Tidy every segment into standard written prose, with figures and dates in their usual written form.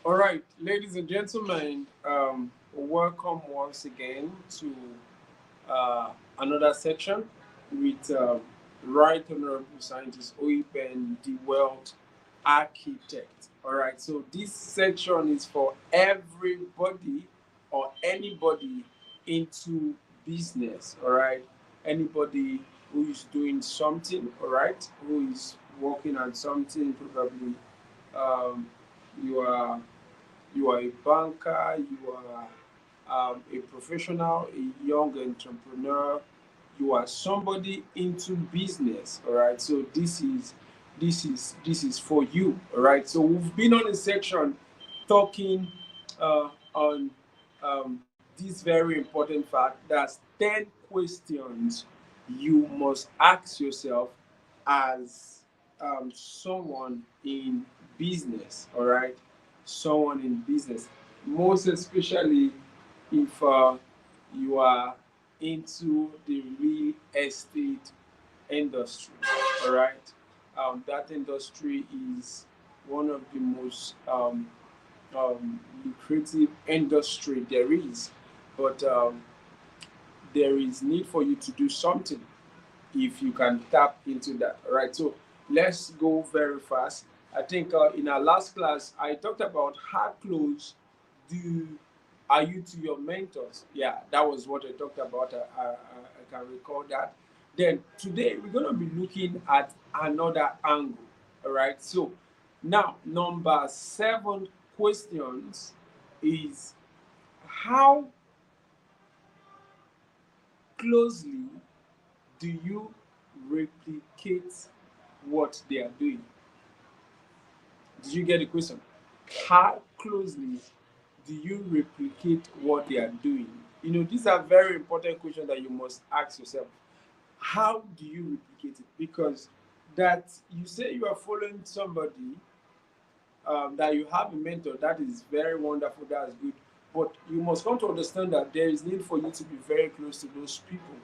All right, ladies and gentlemen, welcome once again to another section with Right Honorable Scientist Oiben, the World Architect. All right, so this section is for everybody or anybody into business. All right, anybody who is doing something. All right, who is working on something, probably um, you are you are a banker, you are a professional, a young entrepreneur, you are somebody into business. All right. So this is for you. All right. So we've been on a section talking on this very important fact. That's 10 questions you must ask yourself as someone in business. All right, someone in business, most especially if you are into the real estate industry. All right, that industry is one of the most lucrative industry there is, but there is need for you to do something if you can tap into that. All right, so let's go very fast. I think in our last class I talked about how close do are you to your mentors. Yeah, that was what I talked about. I can recall that. Then today we're going to be looking at another angle. All right, so now number 7 questions is how closely do you replicate what they are doing? Did you get the question? How closely do you replicate what they are doing? You know, these are very important questions that you must ask yourself. How do you replicate it? Because that you say you are following somebody, that you have a mentor, that is very wonderful, that's good. But you must come to understand that there is need for you to be very close to those people.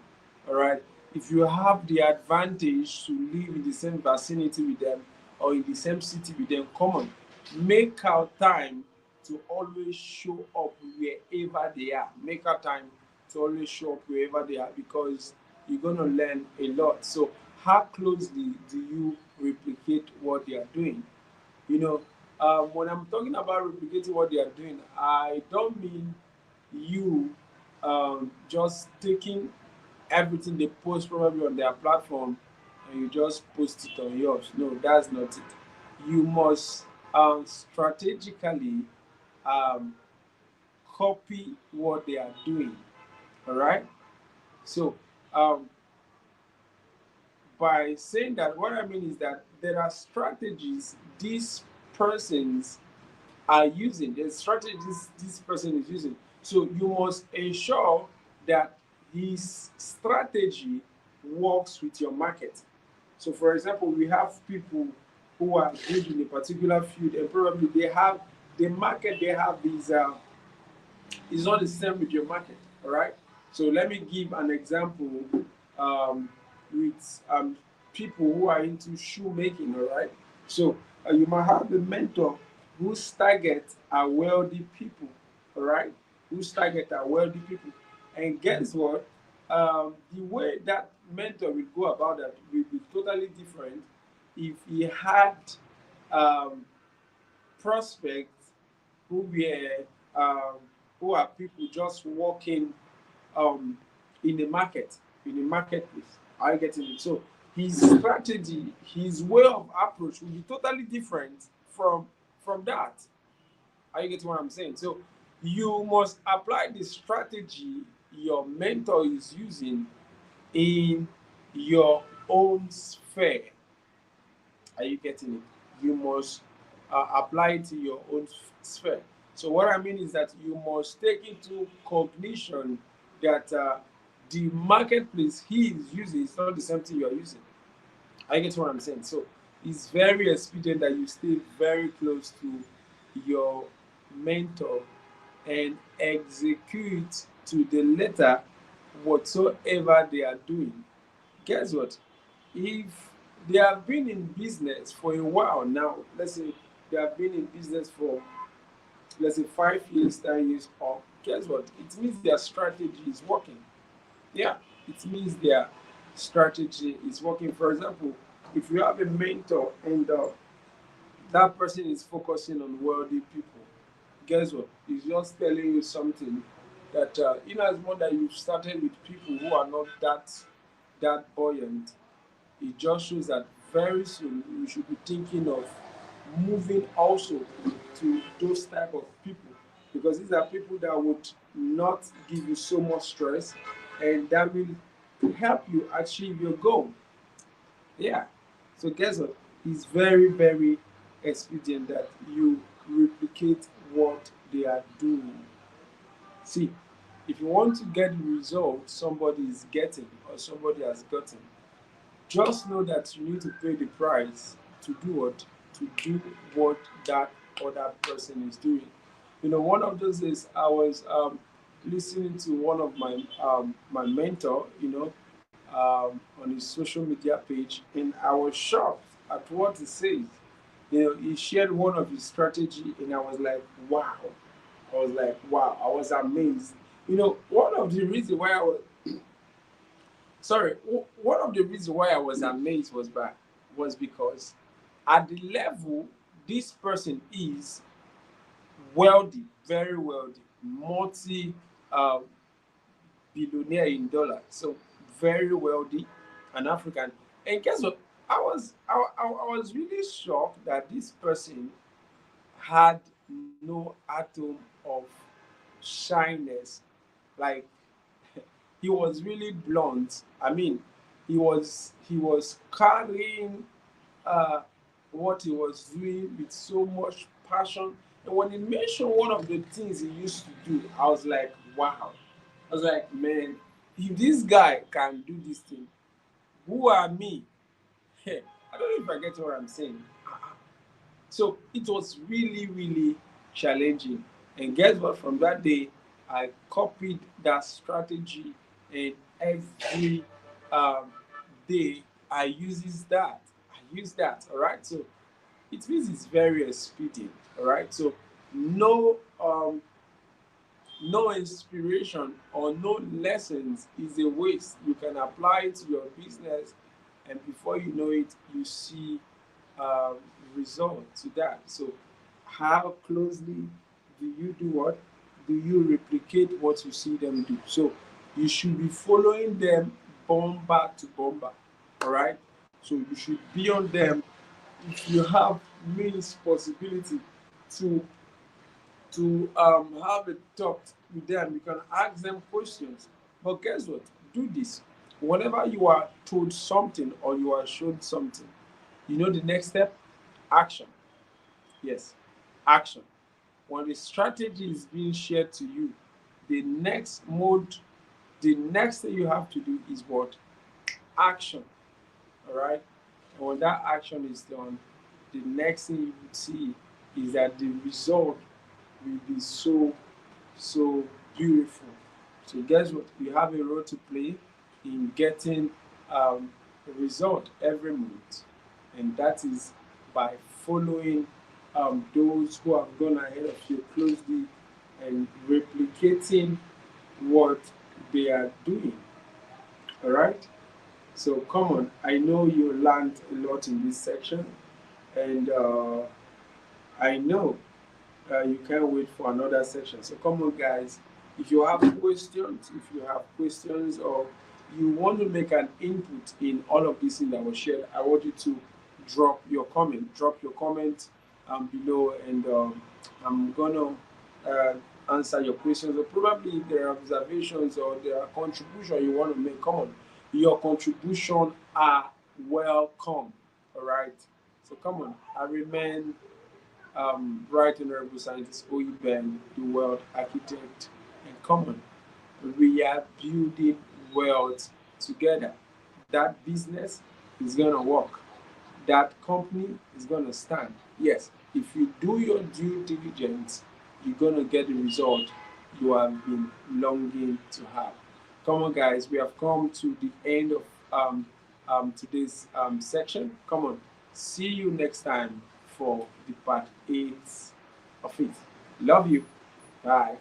All right. If you have the advantage to live in the same vicinity with them or in the same city with them, come on, make out time to always show up wherever they are. Make out time to always show up wherever they are because you're going to learn a lot. So, how closely do you replicate what they are doing? You know, when I'm talking about replicating what they are doing, I don't mean you just taking everything they post probably on their platform and you just post it on yours. No, that's not it. You must strategically um, copy what they are doing. All right. So um, by saying that, what I mean is that there are strategies these persons are using, the strategies this person is using. So you must ensure that his strategy works with your market. So, for example, we have people who are good in a particular field, and probably they have the market they have is not the same with your market. All right. So let me give an example um, with people who are into shoemaking. All right. So you might have a mentor whose target are wealthy people. All right. Whose target are wealthy people. And guess what? The way that mentor will go about that will be totally different if he had um, prospects who were who are people just working um, in the market, in the marketplace. Are you getting it? So his strategy, his way of approach will be totally different from that. Are you getting what I'm saying? So you must apply the strategy your mentor is using in your own sphere. Are you getting it? You must apply it to your own sphere. So what I mean is that you must take into cognition that the marketplace he is using is not the same thing you are using. I get what I'm saying. So it's very expedient that you stay very close to your mentor and execute to the letter whatsoever they are doing. Guess what? If they have been in business for a while now, let's say they have been in business for let's say 5 years, 10 years, or guess what? It means their strategy is working. Yeah, it means their strategy is working. For example, if you have a mentor and that person is focusing on wealthy people, guess what? He's just telling you something that in as much that you've started with people who are not that buoyant, it just shows that very soon you should be thinking of moving also to those type of people, because these are people that would not give you so much stress and that will help you achieve your goal. Yeah. So guess what? It's very, very expedient that you replicate what they are doing. See, if you want to get the result somebody is getting or somebody has gotten, just know that you need to pay the price to do what? To do what that other person is doing. One of those days I was listening to one of my mentor, on his social media page, and I was shocked at what he says. He shared one of his strategy, and I was like, wow. I was like, wow. I was amazed. One of the reasons why I was sorry, one of the reasons why I was amazed was because at the level this person is wealthy, very wealthy, multi uh, billionaire in dollars. So very wealthy, an African. And guess what? I was really shocked that this person had no atom of shyness. Like he was really blunt. I mean, he was carrying uh, what he was doing with so much passion. And when he mentioned one of the things he used to do, I was like, wow. I was like, man, if this guy can do this thing, who are me? I don't know if I get what I'm saying. So it was really, really challenging. And guess what? From that day, I copied that strategy, and every um, day I uses that. I use that. All right. So it means it's very expedient. All right. So no no inspiration or no lessons is a waste. You can apply it to your business, and before you know it, you see um, result to that. So, how closely do you do what? Do you replicate what you see them do? So, you should be following them bomber to bomber. All right. So, you should be on them. If you have means possibility to have a talk with them. You can ask them questions. But guess what? Do this. Whenever you are told something or you are shown something, you know the next step? Action. Yes, action. When the strategy is being shared to you, the next mode, the next thing you have to do is what? Action. All right. And when that action is done, the next thing you would see is that the result will be so beautiful. So guess what? You have a role to play in getting a result every month, and that is by following those who have gone ahead of you closely and replicating what they are doing. All right. So come on, I know you learned a lot in this section, and I know you can't wait for another section. So come on, guys. If you have questions, or you want to make an input in all of these things that was shared, I want you to drop your comment. Drop your comment below, and I'm gonna uh, answer your questions. Or probably if there are observations or there are contribution you want to make, come on. Your contribution are welcome. All right. So come on. I remain Right Honorable Scientist Oyiben, the world architect, and common. We are building wealth together. That business is gonna work. That company is gonna stand. Yes, if you do your due diligence, you're gonna get the result you have been longing to have. Come on, guys, we have come to the end of today's section. Come on, see you next time for the part 8 of it. Love you. Bye.